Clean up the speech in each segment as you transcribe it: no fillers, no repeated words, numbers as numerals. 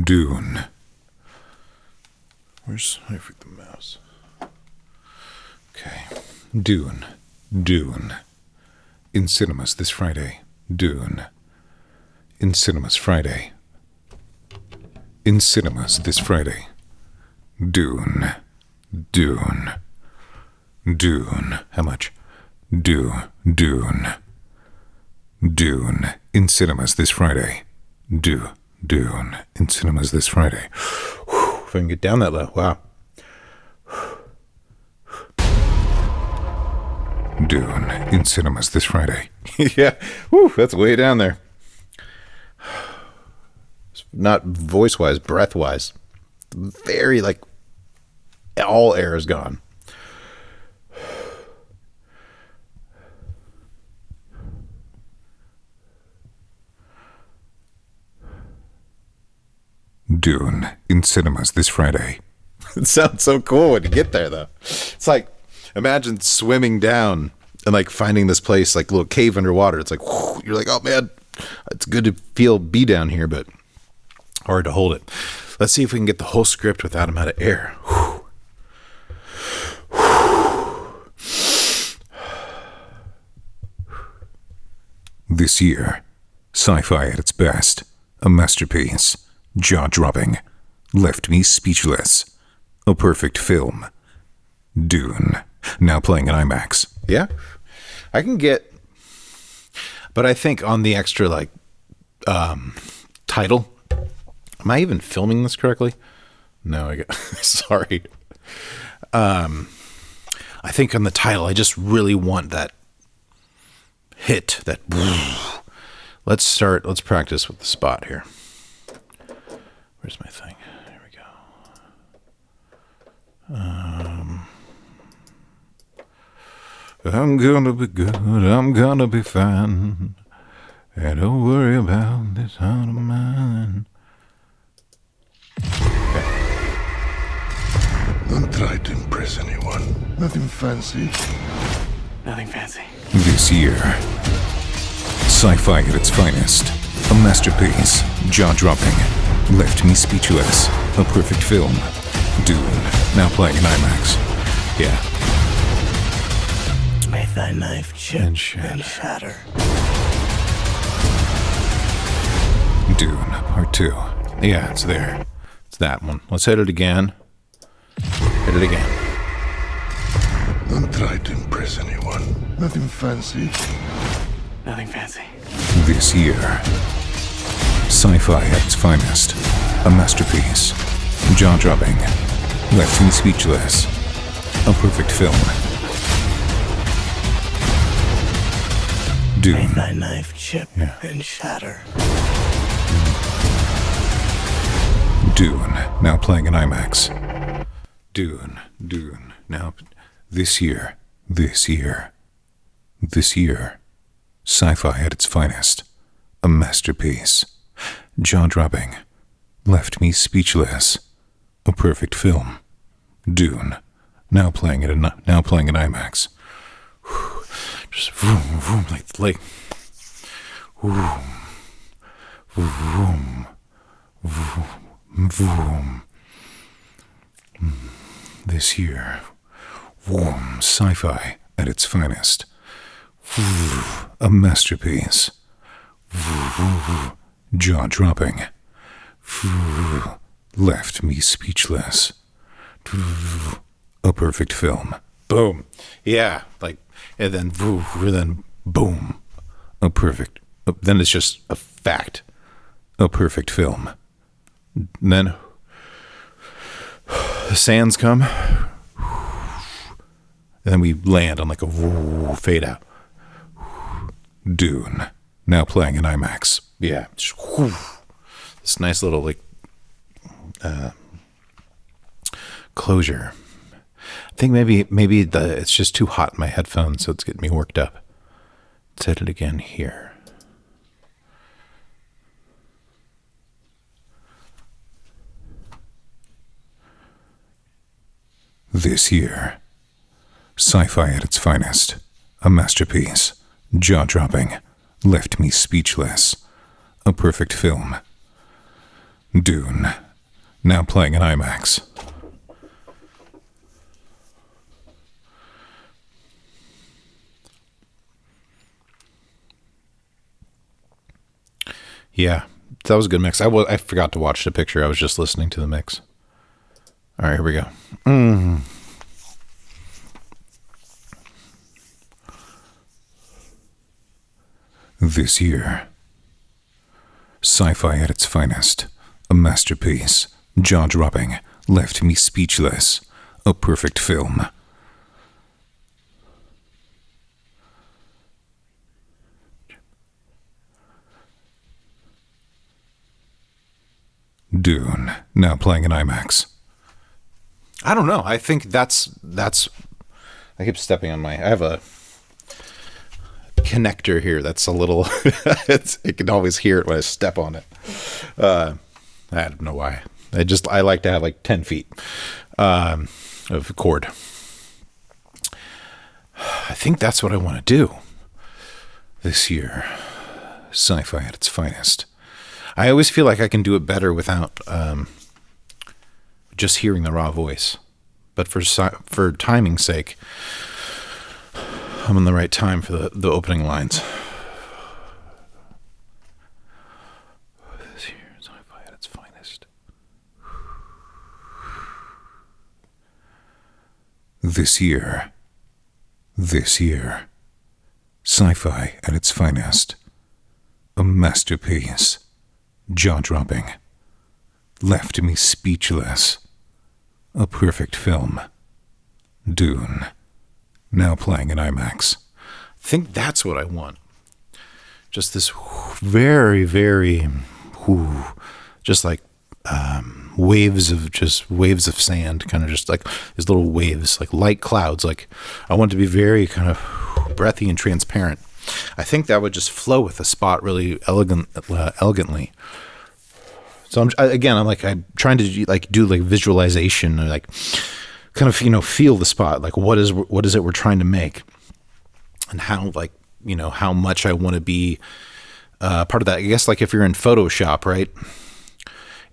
Dune. Where's I freak the mouse? Okay. Dune. In cinemas this Friday. Dune. In cinemas Friday. In cinemas this Friday. Dune. How much? Dune. In cinemas this Friday. Dune. In cinemas this Friday. Whew, if I can get down that low. Wow. Dune. In cinemas this Friday. Yeah. Whew, that's way down there. Not voice-wise, breath-wise. Very, all air is gone. Dune in cinemas this Friday. It sounds so cool when you get there, though. It's like, imagine swimming down and finding this place, little cave underwater. It's whew, you're like, oh man, it's good to be down here, but hard to hold it. Let's see if we can get the whole script without him out of air. Whew. This year, sci-fi at its best, a masterpiece. Jaw-dropping, left me speechless. A perfect film. Dune, now playing in IMAX. Yeah, I can get, but I think on the extra title. Am I even filming this correctly? No, I got sorry. I think on the title, I just really want that hit. That. Let's practice with the spot here. Where's my thing? Here we go. I'm gonna be good. I'm gonna be fine. And don't worry about this heart of mine. Okay. Don't try to impress anyone. Nothing fancy. Nothing fancy. This year, sci-fi at its finest. A masterpiece. Jaw-dropping. Left me speechless. A perfect film. Dune. Now playing in IMAX. Yeah. May thy knife chip and shatter. Dune, part 2. Yeah, it's there. It's that one. Let's hit it again. Hit it again. Don't try to impress anyone. Nothing fancy. Nothing fancy. This year, sci-fi at its finest. A masterpiece. Jaw-dropping. Left me speechless. A perfect film. Dune. May thy knife chip and shatter. Dune, now playing in IMAX. Dune, now, this year, sci-fi at its finest, a masterpiece, jaw-dropping, left me speechless, a perfect film. Dune, now playing in IMAX. Just vroom, vroom, vroom, vroom, vroom. Vroom. This year, warm sci-fi at its finest. A masterpiece. Jaw-dropping. Left me speechless. A perfect film. Boom. Yeah, and then boom. A perfect. Then it's just a fact. A perfect film. And then the sands come, and then we land on a fade out. Dune, now playing in IMAX. Yeah, this nice little closure. I think maybe it's just too hot in my headphones, so it's getting me worked up. Let's hit it again here. This year, sci-fi at its finest, a masterpiece, jaw-dropping, left me speechless, a perfect film. Dune, now playing in IMAX. Yeah, that was a good mix. I forgot to watch the picture. I was just listening to the mix. All right, here we go. This year, sci-fi at its finest. A masterpiece, jaw-dropping, left me speechless. A perfect film. Dune, now playing in IMAX. I don't know. I think that's. I keep stepping on I have a connector here that's a little. It can always hear it when I step on it. I don't know why. I like to have like 10 feet of cord. I think that's what I want to do this year. Sci-fi at its finest. I always feel like I can do it better without just hearing the raw voice. But for timing's sake, I'm in the right time for the opening lines. This year, sci-fi at its finest. This year, sci-fi at its finest. A masterpiece. Jaw-dropping. Left me speechless. A perfect film. Dune. Now playing in IMAX. I think that's what I want. Just this very, very, just like waves of sand, kind of just like these little waves, like light clouds. Like I want it to be very kind of breathy and transparent. I think that would just flow with the spot really elegantly. So I'm trying to do visualization, or like kind of feel the spot, like what is it we're trying to make, and how how much I want to be part of that. I guess like if you're in Photoshop, right,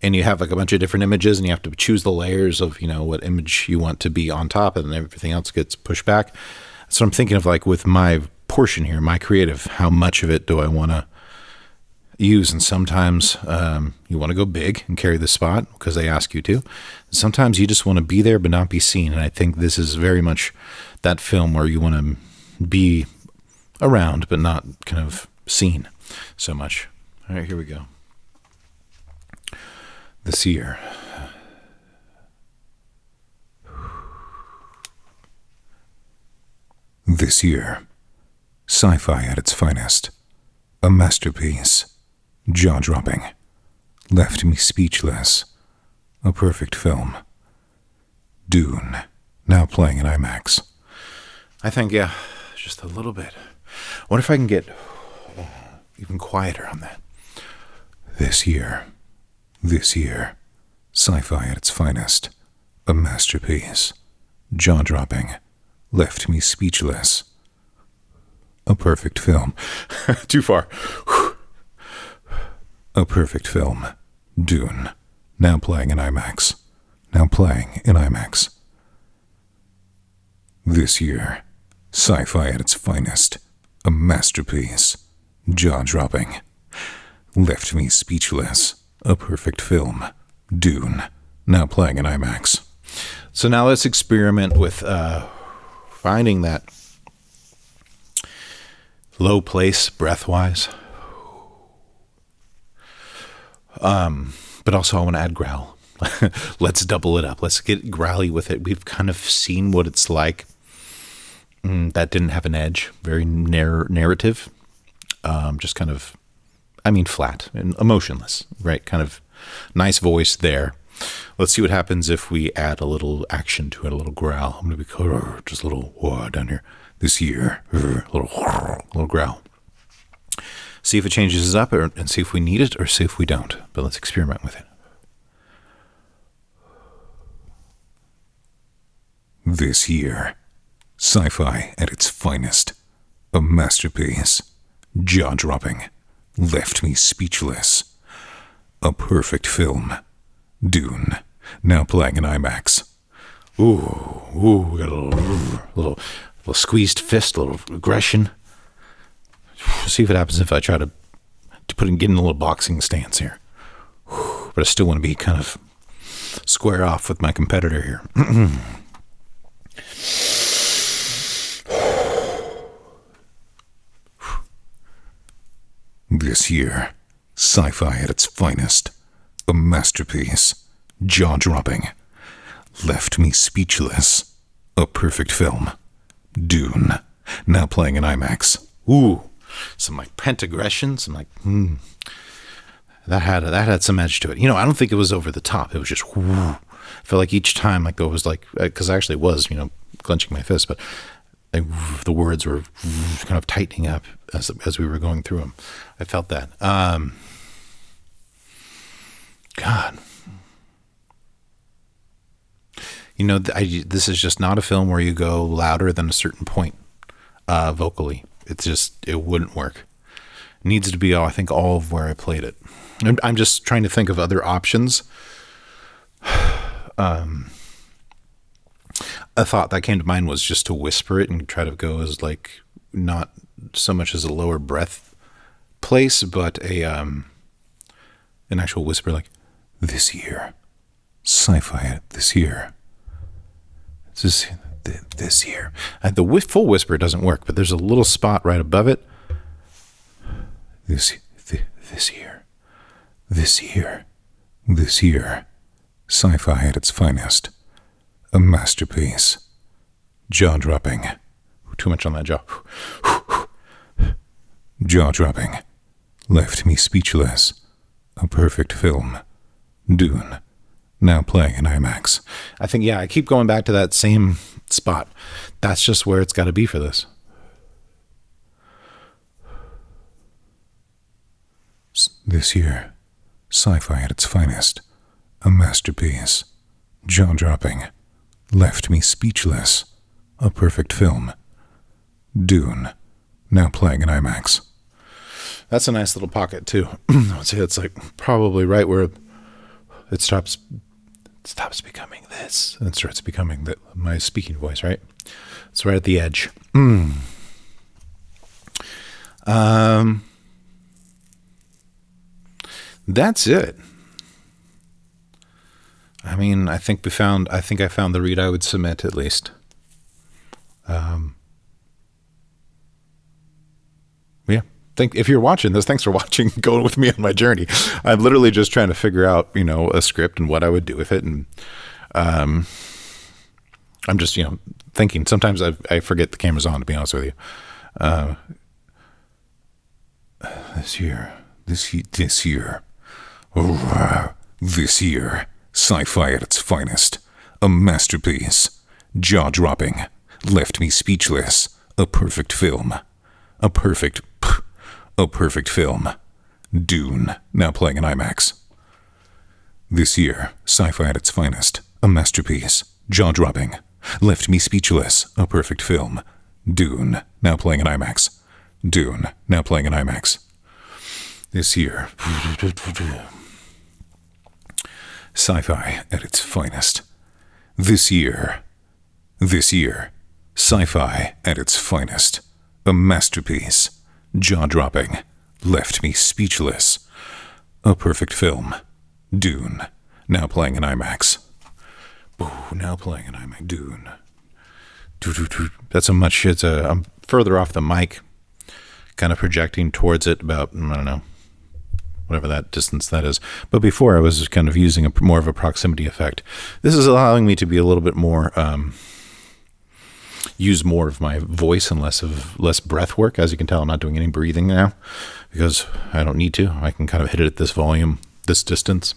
and you have like a bunch of different images, and you have to choose the layers of what image you want to be on top, and everything else gets pushed back. So I'm thinking of like with my portion here, my creative, how much of it do I want to use? And sometimes you want to go big and carry the spot because they ask you to. Sometimes you just want to be there but not be seen, and I think this is very much that film where you want to be around but not kind of seen so much. All right, here we go. This year, sci-fi at its finest. A masterpiece. Jaw-dropping. Left me speechless. A perfect film. Dune. Now playing in IMAX. I think, yeah, just a little bit. What if I can get even quieter on that? This year, sci-fi at its finest. A masterpiece. Jaw-dropping. Left me speechless. A perfect film. Too far. A perfect film. Dune. Now playing in IMAX. This year, sci-fi at its finest. A masterpiece. Jaw-dropping. Left me speechless. A perfect film. Dune. Now playing in IMAX. So now let's experiment with finding that low place breath-wise. But also I want to add growl. Let's double it up. Let's get growly with it. We've kind of seen what it's like. That didn't have an edge. Very narrative. Just kind of, flat and emotionless, right? Kind of nice voice there. Let's see what happens if we add a little action to it, a little growl. I'm going to be just a little down here. This year, a little growl. See if it changes up, and see if we need it or see if we don't. But let's experiment with it. This year, sci-fi at its finest. A masterpiece. Jaw-dropping. Left me speechless. A perfect film. Dune. Now playing in IMAX. Ooh, we got a little squeezed fist, a little aggression. See what happens if I try to get in a little boxing stance here. But I still want to be kind of square off with my competitor here. This year, sci-fi at its finest. A masterpiece. Jaw-dropping. Left me speechless. A perfect film. Dune. Now playing in IMAX. Ooh. Some like pentagression, some like that had some edge to it. I don't think it was over the top. It was just I felt like each time like there was like, because I actually was clenching my fist, but the words were kind of tightening up as we were going through them. I felt that. God, this is just not a film where you go louder than a certain point vocally. It wouldn't work. It needs to be, I think, all of where I played it. I'm just trying to think of other options. A thought that came to mind was just to whisper it and try to go as like not so much as a lower breath place, but an actual whisper like, this year, sci-fi this year. This year. The full whisper doesn't work, but there's a little spot right above it. This year, sci-fi at its finest. A masterpiece. Jaw-dropping. Too much on that jaw. Jaw-dropping. Left me speechless. A perfect film. Dune. Now playing in IMAX. I think, I keep going back to that same spot. That's just where it's got to be for this. This year, sci-fi at its finest. A masterpiece. Jaw-dropping. Left me speechless. A perfect film. Dune. Now playing in IMAX. That's a nice little pocket, too. I'd say it's like probably right where it stops becoming this and starts becoming my speaking voice, right? It's right at the edge. That's it. I mean, I think I found the read I would submit at least. Yeah. If you're watching this, thanks for watching, going with me on my journey. I'm literally just trying to figure out, a script and what I would do with it. And I'm just, thinking. Sometimes I forget the camera's on, to be honest with you. This year, sci-fi at its finest. A masterpiece. Jaw-dropping. Left me speechless. A perfect film. A perfect film. Dune. Now playing in IMAX. This year, sci-fi at its finest. A masterpiece. Jaw-dropping. Left me speechless. A perfect film. Dune. Now playing in IMAX. Dune. Now playing in IMAX. This year, sci-fi at its finest. This year, sci-fi at its finest. A masterpiece. Jaw-dropping. Left me speechless. A perfect film. Dune. Now playing in IMAX. Ooh, now playing in IMAX. Dune. That's I'm further off the mic, kind of projecting towards it about, I don't know, whatever that distance that is. But before I was kind of using more of a proximity effect. This is allowing me to be a little bit more, use more of my voice and less breath work. As you can tell, I'm not doing any breathing now because I don't need to. I can kind of hit it at this volume, this distance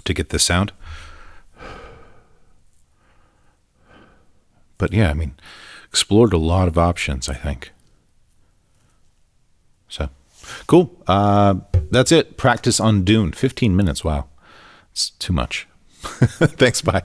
to get this sound. But yeah, I mean, explored a lot of options, I think. So, cool. That's it. Practice on Dune. 15 minutes. Wow. It's too much. Thanks. Bye.